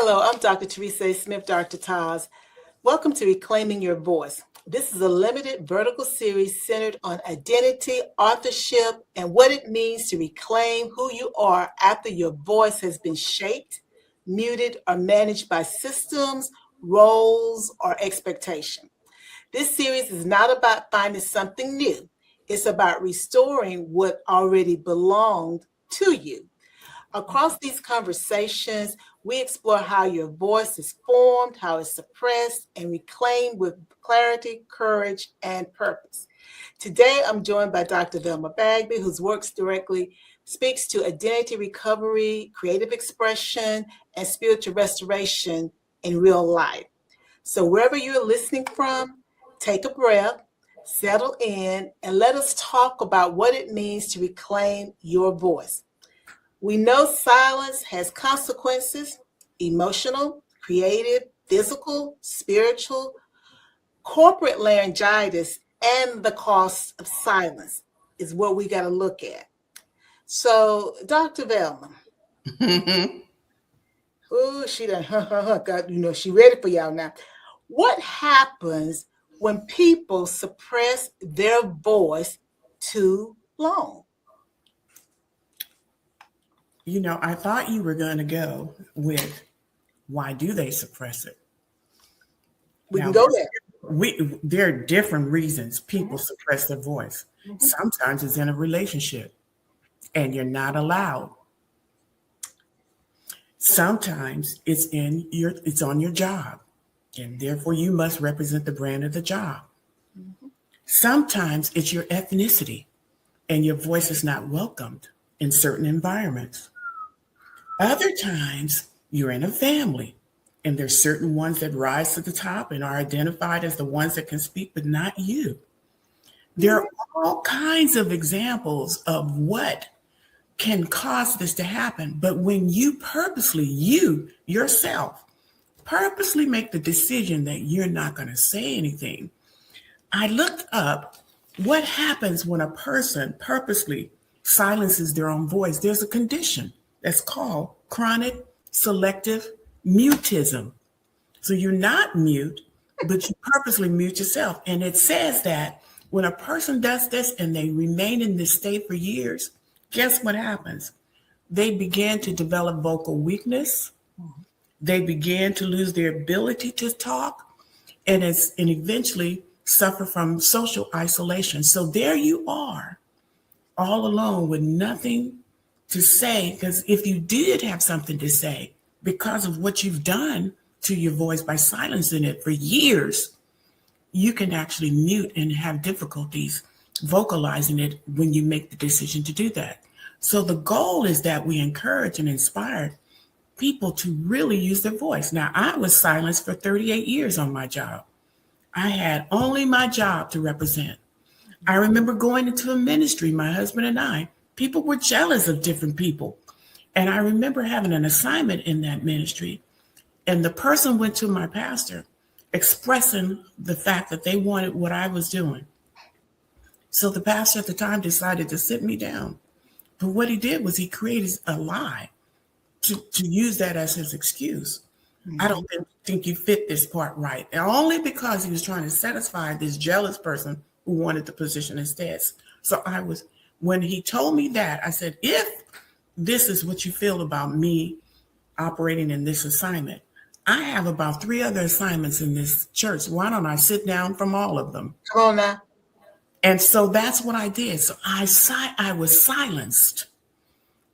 Hello, I'm Dr. Teresa Smith, Dr. Taz. Welcome to Reclaiming Your Voice. This is a limited vertical series centered on identity, authorship, and what it means to reclaim who you are after your voice has been shaped, muted, or managed by systems, roles, or expectation. This series is not about finding something new. It's about restoring what already belonged to you. Across these conversations, we explore how your voice is formed, how it's suppressed, and reclaimed with clarity, courage, and purpose. Today, I'm joined by Dr. Velma Bagby, whose works directly speaks to identity recovery, creative expression, and spiritual restoration in real life. So, wherever you're listening from, take a breath, settle in, and let us talk about what it means to reclaim your voice. We know silence has consequences: emotional, creative, physical, spiritual, corporate laryngitis, and the cost of silence is what we got to look at. So, Dr. Velma, oh, she done, God, she ready for y'all now. What happens when people suppress their voice too long? I thought you were going to go with why do they suppress it? We can go there. There are different reasons people suppress their voice. Sometimes it's in a relationship and you're not allowed. Sometimes it's on your job and therefore you must represent the brand of the job. Sometimes it's your ethnicity and your voice is not welcomed in certain environments. Other times you're in a family and there's certain ones that rise to the top and are identified as the ones that can speak, but not you. There are all kinds of examples of what can cause this to happen. But when you yourself purposely make the decision that you're not going to say anything, I looked up what happens when a person purposely silences their own voice. There's a condition that's called chronic selective mutism. So you're not mute, but you purposely mute yourself. And it says that when a person does this and they remain in this state for years, guess what happens? They begin to develop vocal weakness. They begin to lose their ability to talk and eventually suffer from social isolation. So there you are, all alone with nothing to say, because if you did have something to say, because of what you've done to your voice by silencing it for years, you can actually mute and have difficulties vocalizing it when you make the decision to do that. So the goal is that we encourage and inspire people to really use their voice. Now, I was silenced for 38 years on my job. I had only my job to represent. I remember going into a ministry, my husband and I, people were jealous of different people. And I remember having an assignment in that ministry. And the person went to my pastor expressing the fact that they wanted what I was doing. So the pastor at the time decided to sit me down. But what he did was he created a lie to use that as his excuse. I don't think you fit this part right. And only because he was trying to satisfy this jealous person who wanted the position instead. So when he told me that, I said, if this is what you feel about me operating in this assignment, I have about 3 other assignments in this church. Why don't I sit down from all of them? Come on now. And so that's what I did. So I was silenced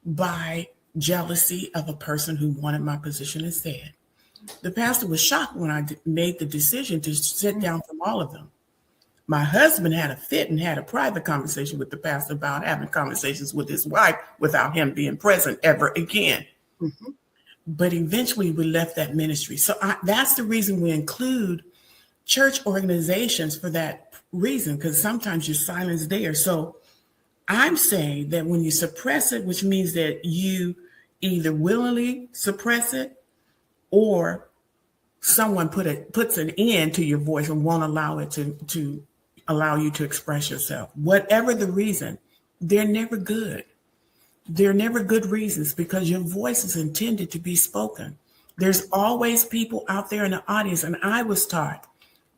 by jealousy of a person who wanted my position instead. The pastor was shocked when I made the decision to sit down from all of them. My husband had a fit and had a private conversation with the pastor about having conversations with his wife without him being present ever again. But eventually we left that ministry. So that's the reason we include church organizations for that reason, because sometimes you're silenced there. So I'm saying that when you suppress it, which means that you either willingly suppress it or someone puts an end to your voice and won't allow it to allow you to express yourself. Whatever the reason, they're never good. They're never good reasons, because your voice is intended to be spoken. There's always people out there in the audience. And I was taught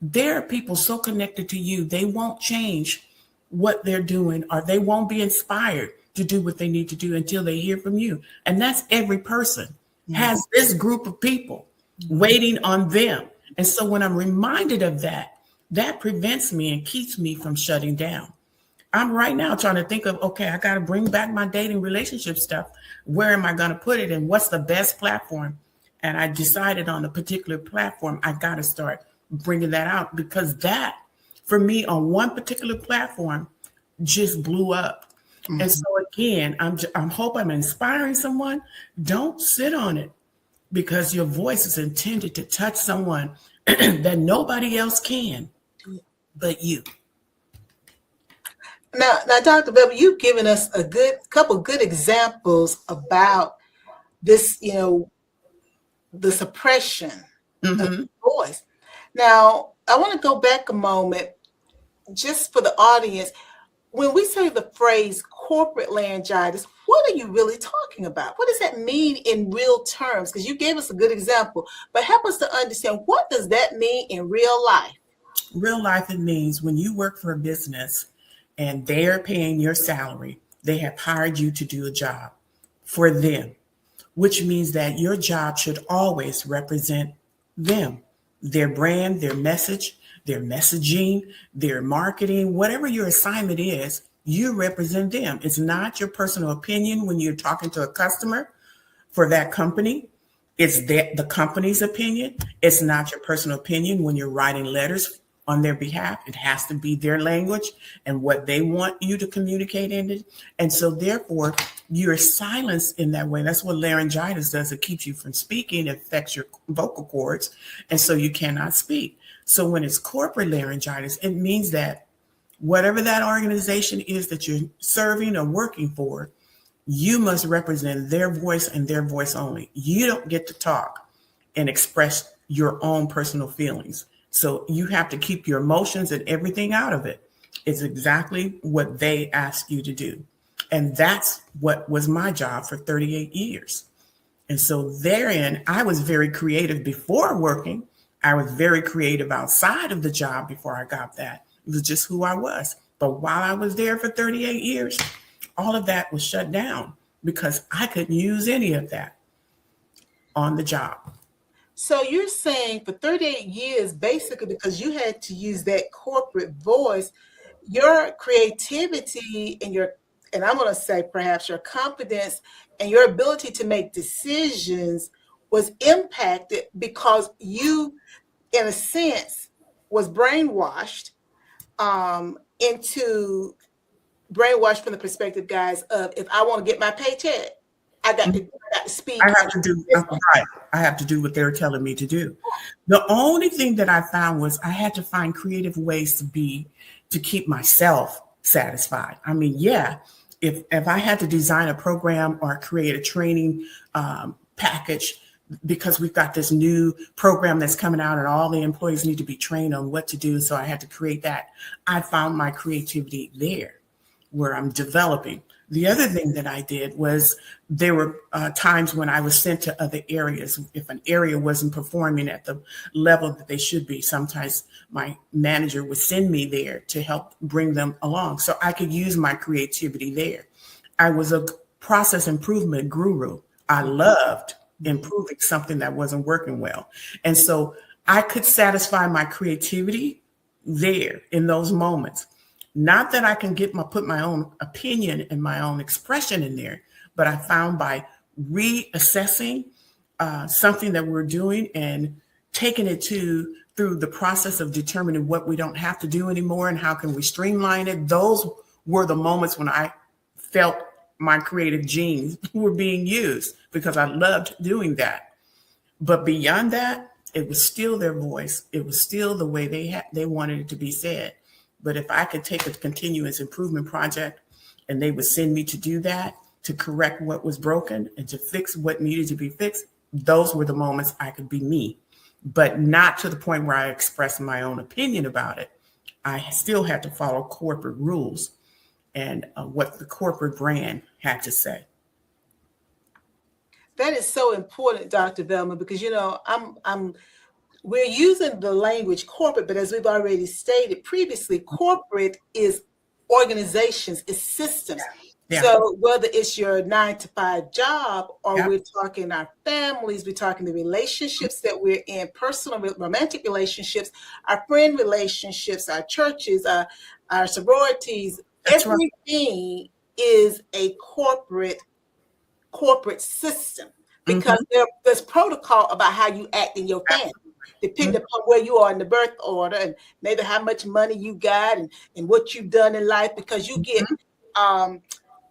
there are people so connected to you, they won't change what they're doing, or they won't be inspired to do what they need to do until they hear from you. And that's every person has this group of people waiting on them. And so when I'm reminded of that, that prevents me and keeps me from shutting down. I'm right now trying to think of, okay, I got to bring back my dating relationship stuff. Where am I going to put it? And what's the best platform? And I decided on a particular platform, I got to start bringing that out, because that, for me, on one particular platform, just blew up. Mm-hmm. And so again, I'm hope I'm inspiring someone. Don't sit on it, because your voice is intended to touch someone that nobody else can but you. Now, Dr. Velma, you've given us a couple good examples about this, the suppression of the voice. Now, I want to go back a moment just for the audience. When we say the phrase corporate laryngitis, what are you really talking about? What does that mean in real terms? Because you gave us a good example, but help us to understand, what does that mean in real life? Real life, it means when you work for a business and they're paying your salary, they have hired you to do a job for them, which means that your job should always represent them, their brand, their message, their messaging, their marketing, whatever your assignment is, you represent them. It's not your personal opinion when you're talking to a customer for that company. It's the company's opinion. It's not your personal opinion when you're writing letters on their behalf. It has to be their language and what they want you to communicate in it. And so therefore, you're silenced in that way. That's what laryngitis does. It keeps you from speaking. It affects your vocal cords. And so you cannot speak. So when it's corporate laryngitis, it means that whatever that organization is that you're serving or working for, you must represent their voice and their voice only. You don't get to talk and express your own personal feelings. So you have to keep your emotions and everything out of it. It's exactly what they ask you to do. And that's what was my job for 38 years. And so therein, I was very creative before working. I was very creative outside of the job before I got that. It was just who I was. But while I was there for 38 years, all of that was shut down because I couldn't use any of that on the job. So you're saying for 38 years, basically, because you had to use that corporate voice, your creativity and I'm going to say perhaps your confidence and your ability to make decisions was impacted because you, in a sense, was brainwashed into brainwashed from the perspective, guys, of if I want to get my paycheck, I got to speak. I have to do what they're telling me to do. The only thing that I found was I had to find creative ways to keep myself satisfied. I mean, yeah, if I had to design a program or create a training package, because we've got this new program that's coming out and all the employees need to be trained on what to do. So I had to create that. I found my creativity there where I'm developing. The other thing that I did was there were times when I was sent to other areas. If an area wasn't performing at the level that they should be, sometimes my manager would send me there to help bring them along so I could use my creativity there. I was a process improvement guru. I loved improving something that wasn't working well. And so I could satisfy my creativity there in those moments. Not that I can put my own opinion and my own expression in there, but I found by reassessing something that we're doing and taking it through the process of determining what we don't have to do anymore and how can we streamline it. Those were the moments when I felt my creative genes were being used because I loved doing that. But beyond that, it was still their voice. It was still the way they wanted it to be said. But if I could take a continuous improvement project and they would send me to do that, to correct what was broken and to fix what needed to be fixed, those were the moments I could be me, but not to the point where I expressed my own opinion about it. I still had to follow corporate rules and what the corporate brand had to say. That is so important, Dr. Velma, because we're using the language corporate, but as we've already stated previously, corporate is organizations, it's systems. Yeah. So whether it's your 9 to 5 job, or Yeah. we're talking our families, we're talking the relationships that we're in, personal, romantic relationships, our friend relationships, our churches, our sororities, That's right. everything is a corporate system, because there's protocol about how you act in your family, depending upon where you are in the birth order, and maybe how much money you got, and what you've done in life, because you get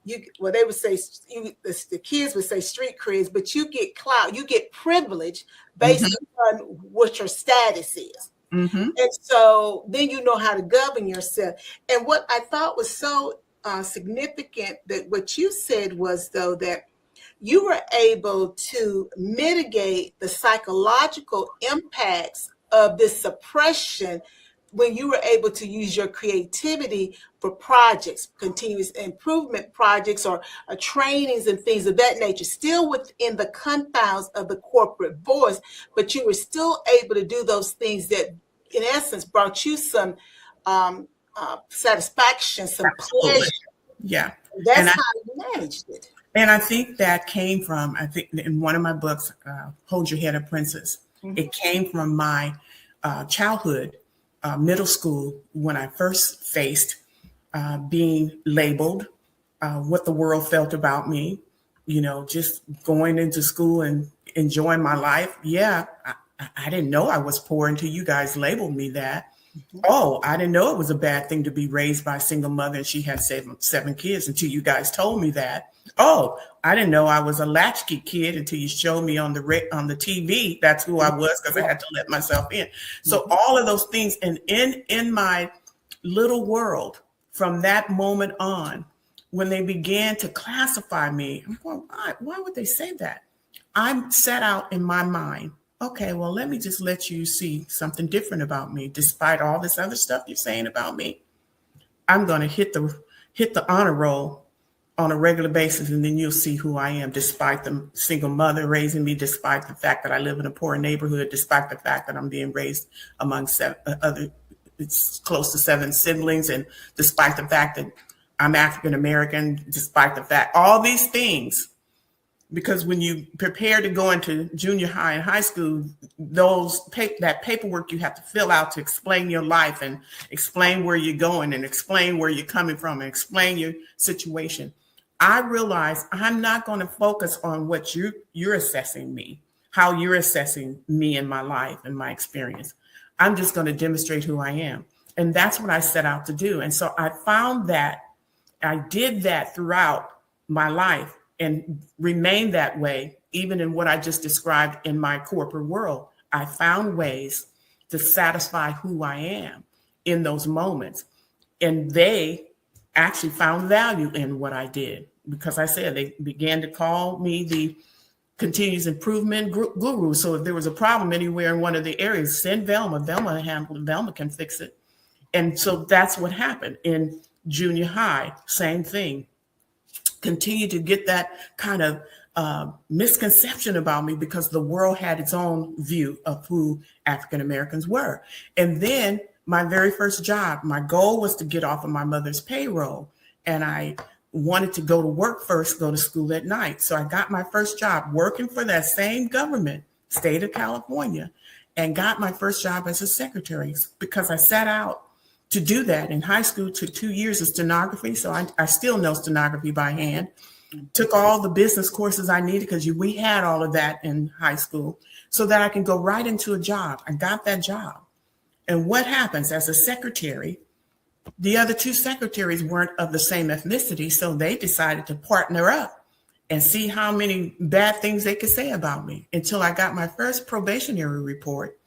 they would say, the kids would say street creds, but you get clout, you get privilege based on what your status is. And so then you know how to govern yourself. And what I thought was so significant, that what you said was, though, that you were able to mitigate the psychological impacts of this suppression when you were able to use your creativity for projects, continuous improvement projects, or trainings and things of that nature, still within the confines of the corporate voice, but you were still able to do those things that, in essence, brought you some satisfaction, some pleasure. Yeah. That's how you managed it. And I think that came from, I think in one of my books, Hold Your Head Up, Princess, it came from my childhood, middle school, when I first faced being labeled, what the world felt about me, just going into school and enjoying my life. Yeah, I didn't know I was poor until you guys labeled me that. Oh, I didn't know it was a bad thing to be raised by a single mother and she had seven kids until you guys told me that. Oh, I didn't know I was a latchkey kid until you showed me on the TV. That's who I was, because I had to let myself in. So all of those things, and in my little world, from that moment on, when they began to classify me, I'm going, why would they say that? I'm set out in my mind. Okay, well, let me just let you see something different about me. Despite all this other stuff you're saying about me, I'm going to hit the honor roll on a regular basis, and then you'll see who I am, despite the single mother raising me, despite the fact that I live in a poor neighborhood, despite the fact that I'm being raised among it's close to 7 siblings, and despite the fact that I'm African American, despite the fact, all these things. Because when you prepare to go into junior high and high school, that paperwork you have to fill out to explain your life and explain where you're going and explain where you're coming from and explain your situation. I realized I'm not going to focus on what you're assessing me, how you're assessing me and my life and my experience. I'm just going to demonstrate who I am. And that's what I set out to do. And so I found that I did that throughout my life, and remain that way, even in what I just described in my corporate world. I found ways to satisfy who I am in those moments. And they actually found value in what I did, because I said they began to call me the continuous improvement guru. So if there was a problem anywhere in one of the areas, send Velma. Velma handled it. Velma can fix it. And so that's what happened in junior high. Same thing. Continue to get that kind of misconception about me, because the world had its own view of who African Americans were. And then my very first job, my goal was to get off of my mother's payroll. And I wanted to go to work first, go to school at night. So I got my first job working for that same government, state of California, and got my first job as a secretary, because I set out to do that. In high school, took 2 years of stenography. So I still know stenography by hand. Took all the business courses I needed, because we had all of that in high school, so that I can go right into a job. I got that job. And what happens as a secretary, the other 2 secretaries weren't of the same ethnicity. So they decided to partner up and see how many bad things they could say about me, until I got my first probationary report.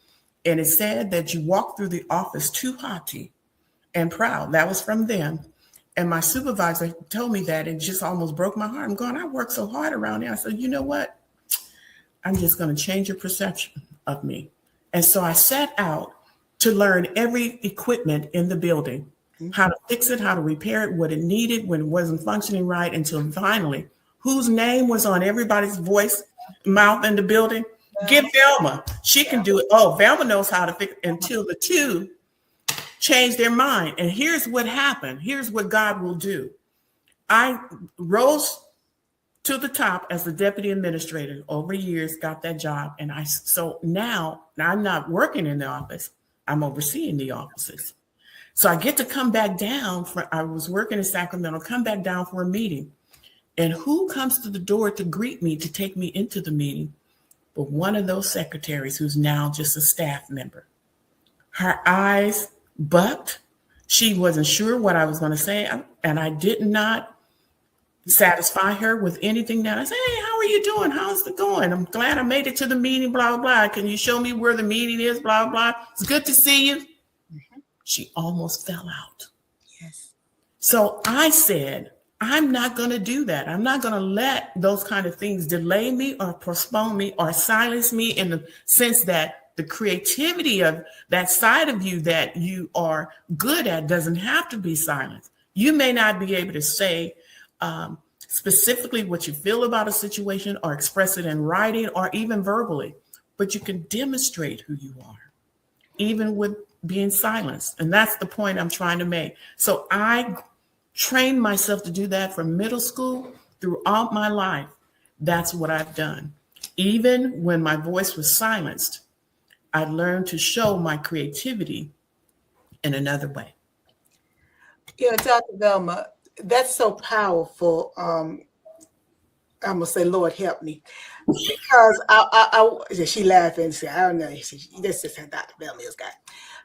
And it said that you walk through the office too haughty and proud. That was from them. And my supervisor told me that, and just almost broke my heart. I'm going, I worked so hard around here. I said, you know what? I'm just going to change your perception of me. And so I set out to learn every equipment in the building, how to fix it, how to repair it, what it needed when it wasn't functioning right, until finally, whose name was on everybody's voice mouth in the building. Get Velma. She can do it. Oh, Velma knows how to fix it until the two change their mind. And here's what happened. Here's what God will do. I rose to the top as the deputy administrator over years, got that job. And so now I'm not working in the office. I'm overseeing the offices. So I get to come back down I was working in Sacramento, come back down for a meeting. And who comes to the door to greet me, to take me into the meeting? But one of those secretaries who's now just a staff member. Her eyes bucked. She wasn't sure what I was going to say. And I did not satisfy her with anything that I said. Hey, how are you doing? How's it going? I'm glad I made it to the meeting, blah, blah, blah. Can you show me where the meeting is, blah, blah. It's good to see you. Mm-hmm. She almost fell out. Yes. So I said, I'm not going to do that. I'm not going to let those kind of things delay me or postpone me or silence me, in the sense that the creativity of that side of you that you are good at doesn't have to be silenced. You may not be able to say specifically what you feel about a situation or express it in writing or even verbally, but you can demonstrate who you are, even with being silenced. And that's the point I'm trying to make. So I trained myself to do that from middle school throughout my life. That's what I've done. Even when my voice was silenced, I learned to show my creativity in another way. You know, Dr. Velma, that's so powerful. I'm gonna say, Lord help me, because she laughed and said, I don't know. This is how Dr. Velma is got.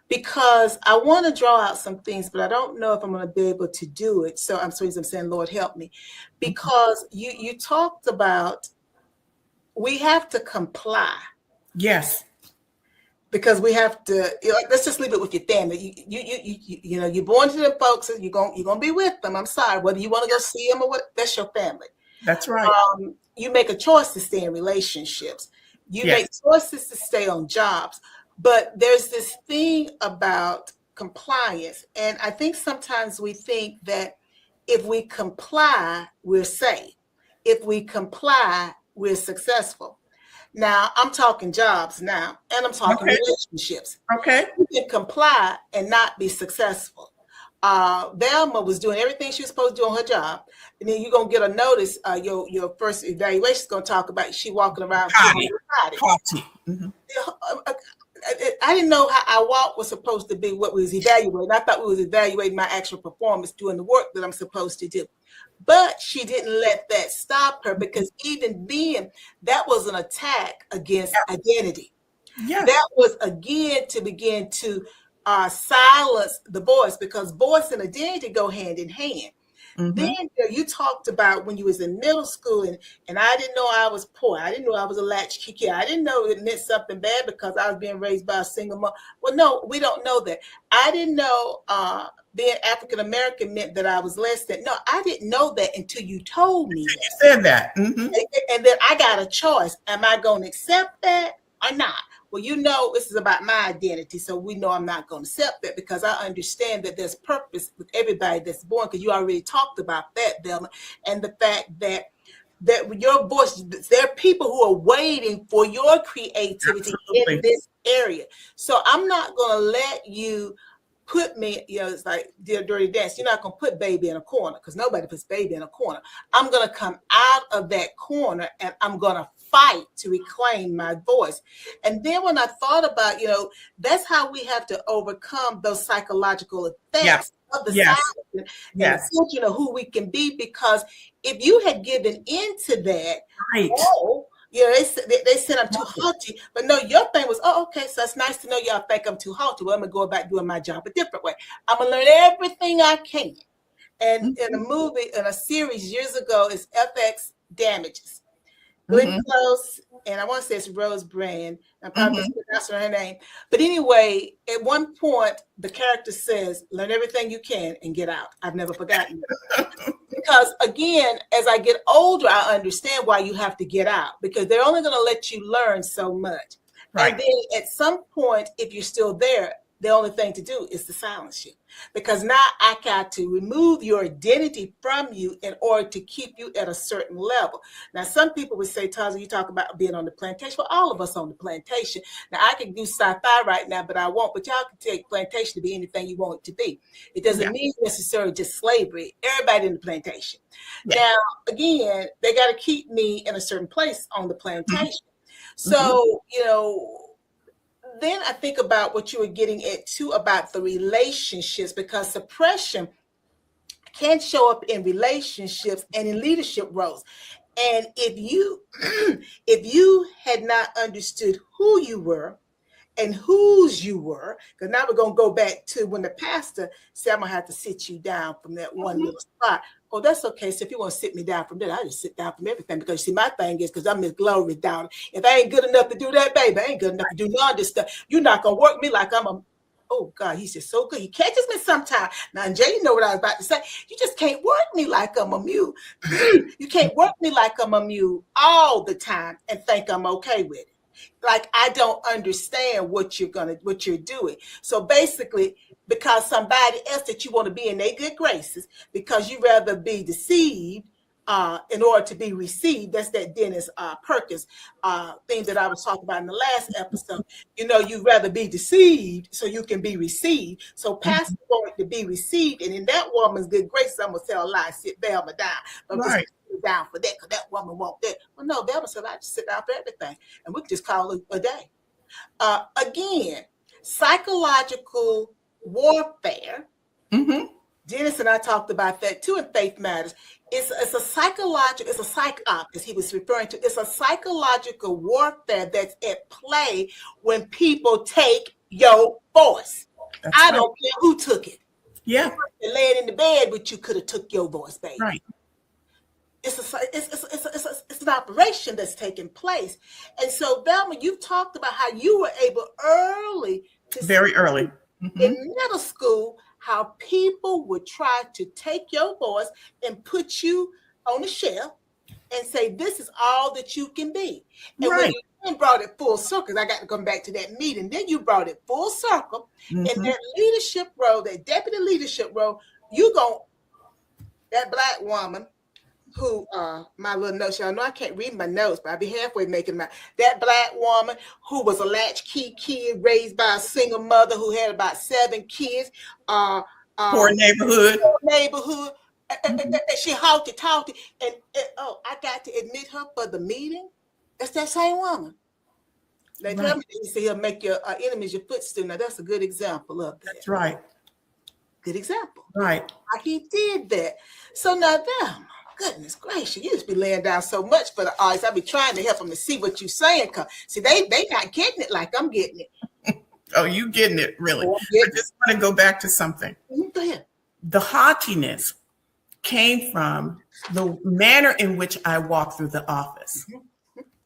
Because I want to draw out some things, but I don't know if I'm going to be able to do it. So I'm saying, Lord help me, because you talked about we have to comply. Yes. Because we have to, let's just leave it with your family. You know, you're born to them folks, and you're gonna be with them. I'm sorry, whether you want to go see them or what, that's your family. That's right. You make a choice to stay in relationships. You make choices to stay on jobs. But there's this thing about compliance. And I think sometimes we think that if we comply, we're safe. If we comply, we're successful. Now, I'm talking jobs now, and I'm talking relationships. Okay. You can comply and not be successful. Velma was doing everything she was supposed to do on her job. And then you're going to get a notice, your first evaluation is going to talk about she walking around. Mm-hmm. I didn't know how our walk was supposed to be, what we was evaluating. I thought we was evaluating my actual performance, doing the work that I'm supposed to do. But she didn't let that stop her, because even then, that was an attack against identity. Yes. That was, again, to begin to silence the voice, because voice and identity go hand in hand. Mm-hmm. Then you talked about when you was in middle school, and I didn't know I was poor. I didn't know I was a latchkey kid. I didn't know it meant something bad because I was being raised by a single mom. Well, no, we don't know that. I didn't know being African American meant that I was less than. No, I didn't know that until you told me that. You said that. Mm-hmm. And then I got a choice. Am I going to accept that or not? Well, this is about my identity, so we know I'm not going to accept that, because I understand that there's purpose with everybody that's born, because you already talked about that, Velma, and the fact that your voice, there are people who are waiting for your creativity in this area. So I'm not going to let you put me, it's like Dear Dirty Dance. You're not going to put baby in a corner, because nobody puts baby in a corner. I'm going to come out of that corner, and I'm going to fight to reclaim my voice. And then when I thought about, that's how we have to overcome those psychological effects of the silence and the filtering of who we can be. Because if you had given into that, they said I'm too haughty, but no, your thing was, okay, so it's nice to know y'all think I'm too haughty. Well, I'm gonna go about doing my job a different way. I'm gonna learn everything I can. And in a movie, in a series years ago, is FX Damages. Glenn Close, and I want to say it's Rose Brand. I'm probably mispronouncing her name. But anyway, at one point, the character says, learn everything you can and get out. I've never forgotten that. Because again, as I get older, I understand why you have to get out, because they're only going to let you learn so much. Right. And then at some point, if you're still there, the only thing to do is to silence you. Because now I got to remove your identity from you in order to keep you at a certain level. Now, some people would say, Taza, you talk about being on the plantation. Well, all of us on the plantation. Now, I can do sci-fi right now, but I won't. But y'all can take plantation to be anything you want it to be. It doesn't mean necessarily just slavery. Everybody in the plantation. Yeah. Now, again, they got to keep me in a certain place on the plantation. So, then I think about what you were getting at too about the relationships, because suppression can show up in relationships and in leadership roles. And if you had not understood who you were and whose you were, because now we're going to go back to when the pastor said, I'm going to have to sit you down from that one little spot. Oh, that's okay. So if you want to sit me down from that, I just sit down from everything. Because you see, my thing is, because I'm Miss Glory down. If I ain't good enough to do that, baby, I ain't good enough to do none of this stuff. You're not going to work me like I'm a, oh God, he's just so good. He catches me sometimes. Now, Jay, you know what I was about to say. You just can't work me like I'm a mule. You can't work me like I'm a mule all the time and think I'm okay with it. Like I don't understand what you're doing. So basically, because somebody else that you want to be in their good graces, because you rather be deceived in order to be received. That's that Dennis Perkins thing that I was talking about in the last episode. You'd rather be deceived so you can be received. So pastor wanted to be received, and in that woman's good graces, I'm gonna tell a lie, sit Velma down. But right. Down for that because that woman won't that. Well, no, Velma said I just sit down for everything, and we can just call it a day. Again, psychological warfare. Dennis and I talked about that too in Faith Matters. It's a psychological, it's a psych op, as he was referring to. It's a psychological warfare that's at play when people take your voice. I don't care who took it. Yeah, laying in the bed with you could have took your voice, baby. Right. It's an operation that's taking place. And so, Velma, you've talked about how you were able very early in middle school, how people would try to take your voice and put you on a shelf and say, this is all that you can be. And when you then brought it full circle, I got to come back to that meeting, then you brought it full circle. In that leadership role, that deputy leadership role, that Black woman, who my little notes, y'all know I can't read my notes, but I'll be halfway making that Black woman who was a latchkey kid raised by a single mother who had about 7 kids. Poor neighborhood. She halted, and I got to admit her for the meeting. That's that same woman. They tell me you see her make your enemies your footstool. Now that's a good example of that. That's right. Good example. Right. He did that. So now them. Goodness gracious, you just be laying down so much for the audience. I be trying to help them to see what you're saying. See, they not getting it like I'm getting it. Oh, you getting it, really. I just want to go back to something. Go ahead. The haughtiness came from the manner in which I walked through the office.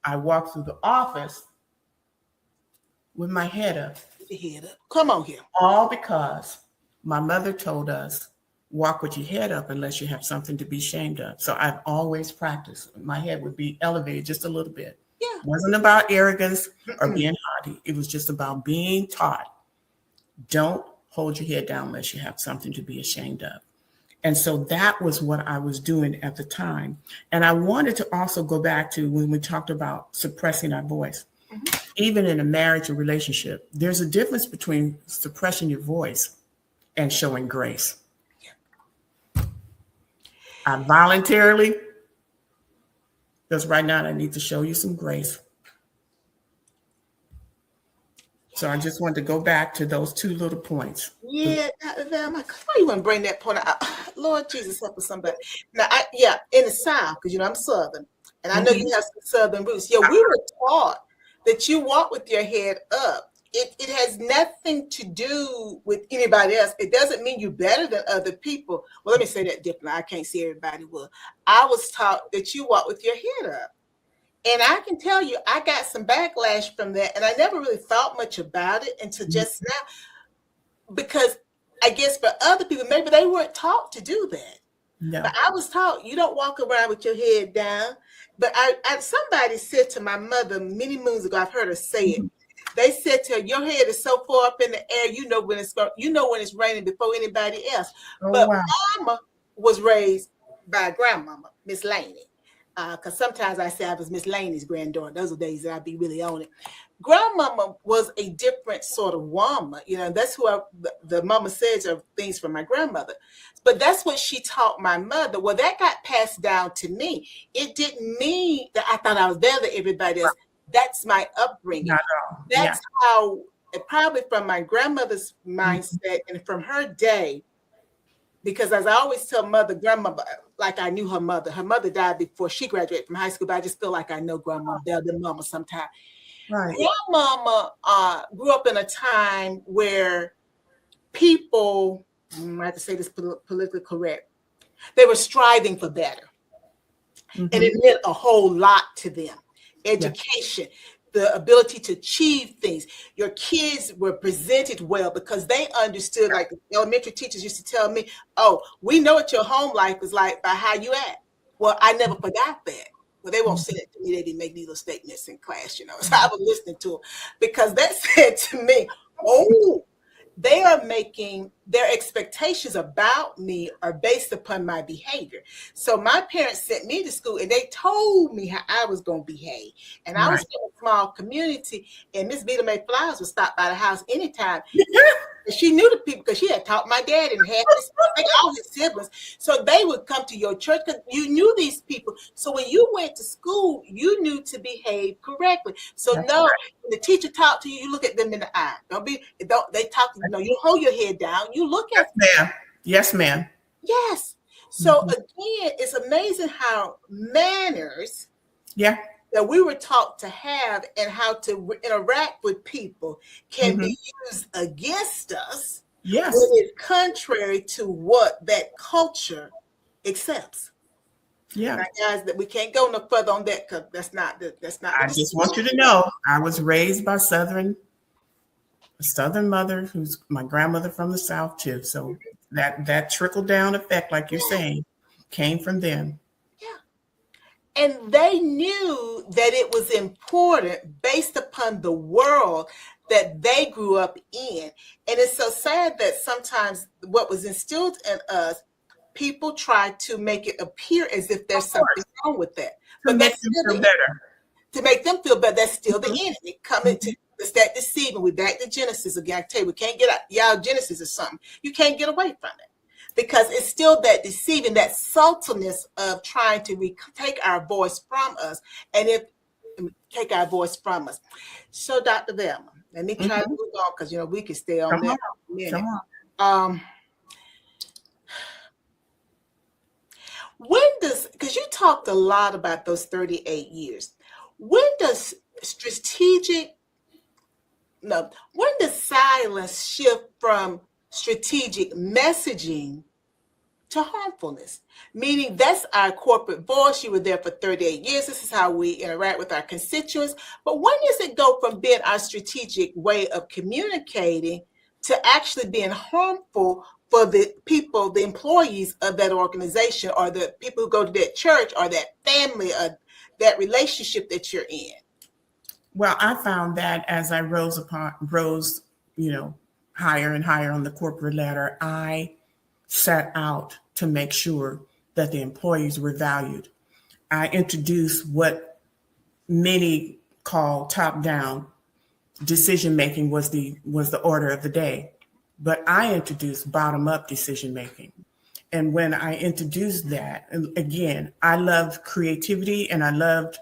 I walked through the office with my head up. Head up. Come on here. All because my mother told us, walk with your head up unless you have something to be ashamed of. So I've always practiced. My head would be elevated just a little bit. Yeah. It wasn't about arrogance or being haughty. It was just about being taught. Don't hold your head down unless you have something to be ashamed of. And so that was what I was doing at the time. And I wanted to also go back to when we talked about suppressing our voice. Even in a marriage or relationship, there's a difference between suppressing your voice and showing grace. I voluntarily, because right now I need to show you some grace. So I just wanted to go back to those 2 little points. Yeah, why you want to bring that point out? Lord Jesus, help us somebody. Now, in the South, because I'm Southern, and I know you have some Southern roots. Yeah, we were taught that you walk with your head up. It has nothing to do with anybody else. It doesn't mean you're better than other people. Well, let me say that differently. I can't say everybody will. I was taught that you walk with your head up. And I can tell you, I got some backlash from that. And I never really thought much about it until just now. Because I guess for other people, maybe they weren't taught to do that. No. But I was taught you don't walk around with your head down. But somebody said to my mother many moons ago, I've heard her say it, They said to her, your head is so far up in the air, you know when it's raining before anybody else. Oh, But wow. Mama was raised by a grandmama, Miss Laney. Because sometimes I say I was Miss Laney's granddaughter. Those are days that I'd be really on it. Grandmama was a different sort of woman. That's who the mama says are things from my grandmother. But that's what she taught my mother. Well, that got passed down to me. It didn't mean that I thought I was better than everybody else. That's my upbringing. Not at all. That's how, probably from my grandmother's mindset and from her day, because as I always tell grandmother, like I knew her mother. Her mother died before she graduated from high school, but I just feel like I know grandma better than mama sometimes. Right. Grandmama grew up in a time where people, I have to say this politically correct, they were striving for better. And it meant a whole lot to them. Education, the ability to achieve things. Your kids were presented well because they understood, like elementary teachers used to tell me, oh, we know what your home life is like by how you act. Well, I never forgot that. Well, they won't say that to me. They didn't make these little statements in class, So I was listening to them because they said to me, oh, they are making their expectations about me are based upon my behavior. So my parents sent me to school and they told me how I was going to behave. And I was in a small community, and Miss Vita Mae Flowers would stop by the house anytime. And she knew the people because she had taught my dad and had all his siblings. So they would come to your church because you knew these people. So when you went to school, you knew to behave correctly. So when the teacher talked to you, you look at them in the eye. They talk to you, you hold your head down, you look at them. Yes, ma'am. Yes. So again, it's amazing how manners that we were taught to have and how to interact with people can be used against us when it's contrary to what that culture accepts. Yeah. Now, guys, that we can't go no further on that because that's not. I just want you to know I was raised by Southern mother, who's my grandmother from the South too. So that trickle down effect, like you're saying, came from them. And they knew that it was important based upon the world that they grew up in. And it's so sad that sometimes what was instilled in us, people try to make it appear as if there's something wrong with that. But that's still feel better. To make them feel better, that's still the enemy coming to us, that deceiving. We're back to Genesis again. I tell you, we can't get out. Y'all, Genesis is something. You can't get away from it. Because it's still that deceiving, that subtleness of trying to take our voice from us, take our voice from us. So, Dr. Velma, let me try to move on because we can stay on that for a minute. Because you talked a lot about those 38 years. When does silence shift from strategic messaging to harmfulness? Meaning that's our corporate voice. You were there for 38 years. This is how we interact with our constituents. But when does it go from being our strategic way of communicating to actually being harmful for the people, the employees of that organization, or the people who go to that church, or that family, or that relationship that you're in? Well, I found that as I rose, higher and higher on the corporate ladder, I set out to make sure that the employees were valued. I introduced what many call top-down decision-making was the order of the day, but I introduced bottom-up decision-making. And when I introduced that, and again, I loved creativity and I loved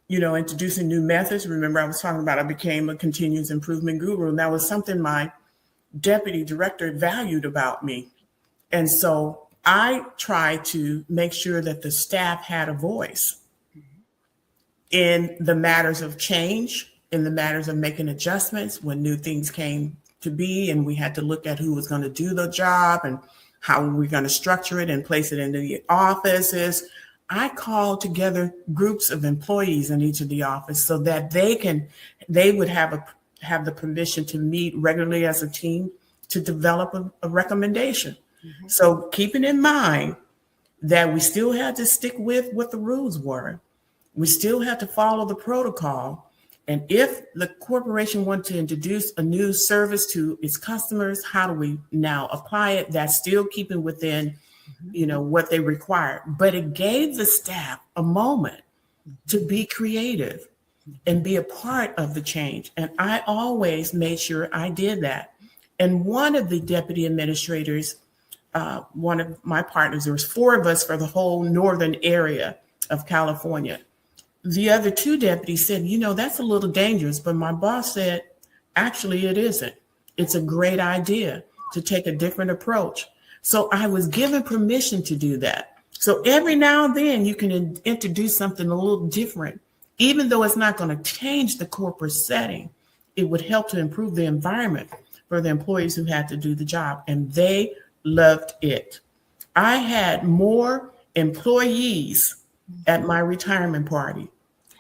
introducing new methods. Remember, I was talking about I became a continuous improvement guru, and that was something my deputy director valued about me. And so I tried to make sure that the staff had a voice in the matters of change, in the matters of making adjustments when new things came to be, and we had to look at who was going to do the job and how we were going to structure it and place it in the offices. I called together groups of employees in each of the office so that they would have the permission to meet regularly as a team to develop a recommendation. So keeping in mind that we still had to stick with what the rules were. We still had to follow the protocol, And if the corporation wants to introduce a new service to its customers, how do we now apply it? That's still keeping within, what they require. But it gave the staff a moment to be creative and be a part of the change. And I always made sure I did that. And one of the deputy administrators, one of my partners, there was 4 of us for the whole northern area of California. The other 2 deputies said, that's a little dangerous. But my boss said, actually, it isn't. It's a great idea to take a different approach. So I was given permission to do that. So every now and then you can introduce something a little different, even though it's not going to change the corporate setting. It would help to improve the environment for the employees who had to do the job. And they loved it. I had more employees at my retirement party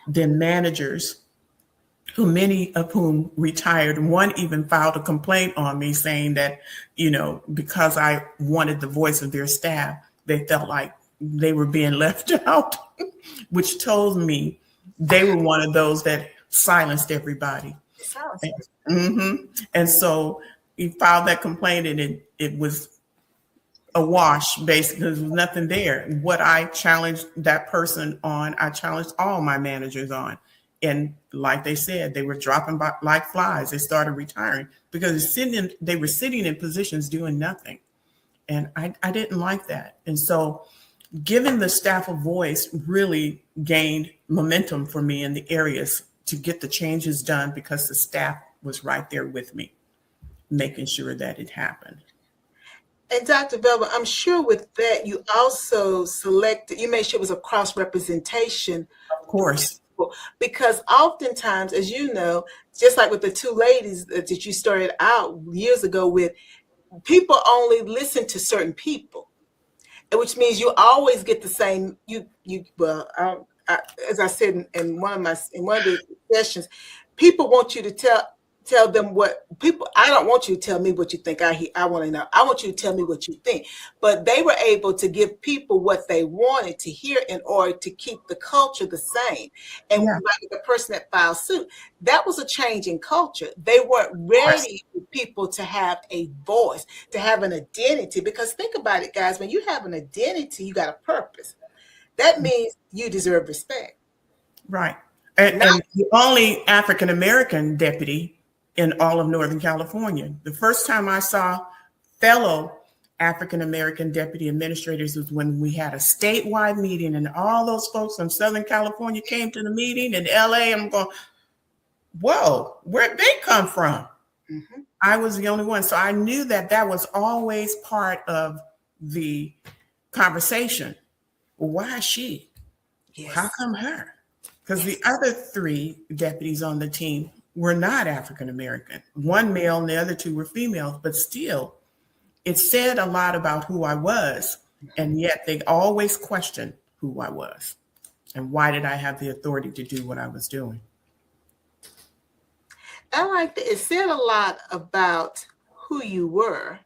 than managers, who many of whom retired. One even filed a complaint on me saying that, because I wanted the voice of their staff, they felt like they were being left out, which told me they were one of those that silenced everybody. And so he filed that complaint, and it was a wash, basically. There was nothing there. What I challenged that person on, I challenged all my managers on. And like they said, they were dropping like flies. They started retiring because they were sitting in positions doing nothing. And I didn't like that. And so giving the staff a voice really gained momentum for me in the areas to get the changes done, because the staff was right there with me, making sure that it happened. And Dr. Velma, I'm sure with that, you also you made sure it was a cross-representation. Of course. Because oftentimes, as you know, just like with the 2 ladies that you started out years ago with, people only listen to certain people, which means you always get the same. As I said in one of the sessions, people want you to tell them what people. I don't want you to tell me what you think. I want to know. I want you to tell me what you think. But they were able to give people what they wanted to hear in order to keep the culture the same. And like the person that filed suit, that was a change in culture. They weren't ready for people to have a voice, to have an identity. Because think about it, guys. When you have an identity, you got a purpose. That means you deserve respect. Right. And the only African-American deputy in all of Northern California. The first time I saw fellow African-American deputy administrators was when we had a statewide meeting, and all those folks from Southern California came to the meeting in LA. I'm going, whoa, where'd they come from? Mm-hmm. I was the only one. So I knew that was always part of the conversation. Well, why is she? Yes. How come her? Because the other 3 deputies on the team were not African-American. 1 male and the other 2 were females, but still, it said a lot about who I was. And yet they always questioned who I was and why did I have the authority to do what I was doing. I like that. It said a lot about who you were,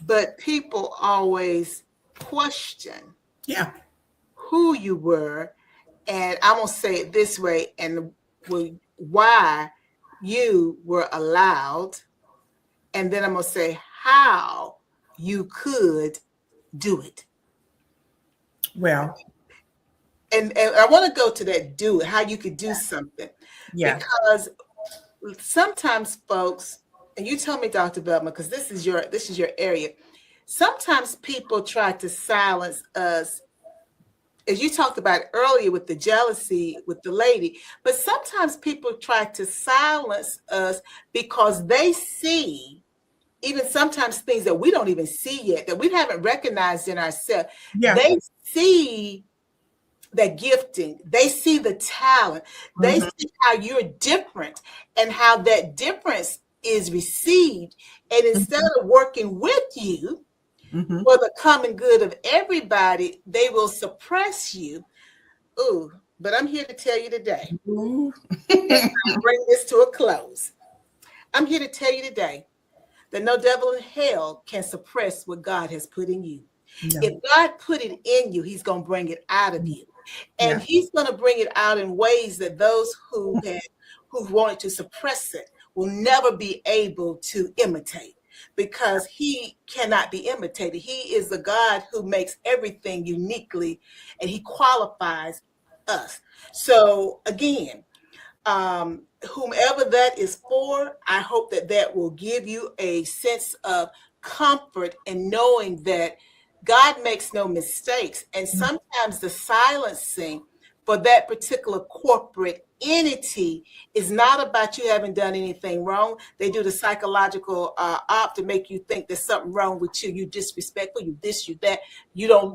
but people always question who you were. And I'm going to say it this way, and why you were allowed, and then I'm going to say how you could do it. Well, and I want to go to that do it, how you could do something. Yeah. Because sometimes folks, and you tell me, Dr. Velma, because this is your area, sometimes people try to silence us, as you talked about earlier with the jealousy with the lady, but sometimes people try to silence us because they see even sometimes things that we don't even see yet, that we haven't recognized in ourselves. Yeah. They see the gifting, they see the talent, they see how you're different and how that difference is received. And instead of working with you, for the common good of everybody, they will suppress you. Ooh, but I'm here to tell you today, bring this to a close. I'm here to tell you today that no devil in hell can suppress what God has put in you. No. If God put it in you, he's going to bring it out of you. And Yeah. he's going to bring it out in ways that those who wanted to suppress it will never be able to imitate, because he cannot be imitated. He is the God who makes everything uniquely, and he qualifies us. So again, whomever that is for, I hope that that will give you a sense of comfort in knowing that God makes no mistakes. And sometimes the silencing for that particular corporate entity is not about you having done anything wrong. They do the psychological op to make you think there's something wrong with you. You disrespectful, you this, you that. You don't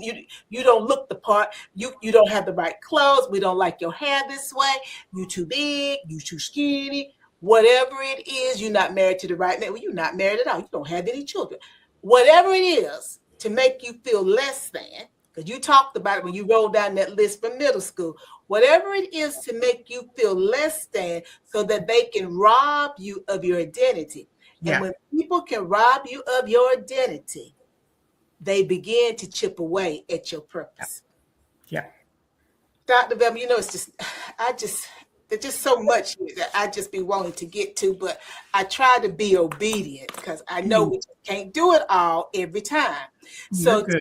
look the part. You don't have the right clothes. We don't like your hair this way. You too big, you too skinny, whatever it is, you're not married to the right man. Well, you're not married at all. You don't have any children. Whatever it is to make you feel less than, because you talked about it when you rolled down that list from middle school, whatever it is to make you feel less than so that they can rob you of your identity. And Yeah. when people can rob you of your identity, they begin to chip away at your purpose. Yeah. Dr. Velma, it's just, there's just so much here that I just be wanting to get to, but I try to be obedient because I know we just can't do it all every time. You're So good. to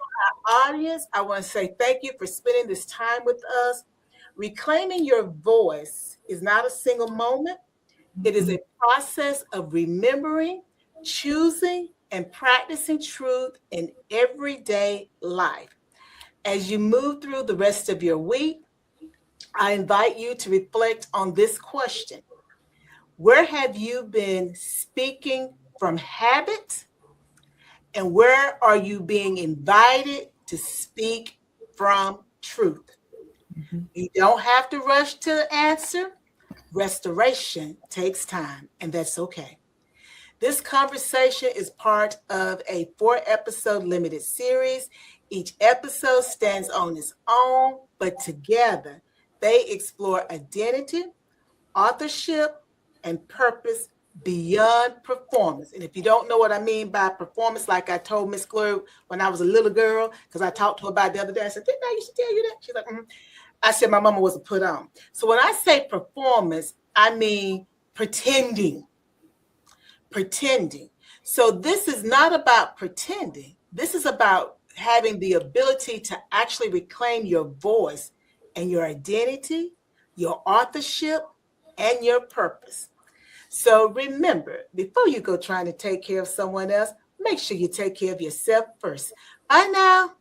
our audience, I want to say thank you for spending this time with us. Reclaiming your voice is not a single moment. It is a process of remembering, choosing, and practicing truth in everyday life. As you move through the rest of your week, I invite you to reflect on this question. Where have you been speaking from habit? And where are you being invited to speak from truth? You don't have to rush to answer. Restoration takes time, and that's okay. This conversation is part of a 4-episode limited series. Each episode stands on its own, but together they explore identity, authorship, and purpose beyond performance. And if you don't know what I mean by performance, like I told Miss Gloria when I was a little girl, because I talked to her about it the other day, I said, didn't I used to tell you that? She's like, mm-hmm. I said my mama wasn't put on. So when I say performance, I mean pretending. Pretending. So this is not about pretending. This is about having the ability to actually reclaim your voice and your identity, your authorship, and your purpose. So remember, before you go trying to take care of someone else, make sure you take care of yourself first. Bye now.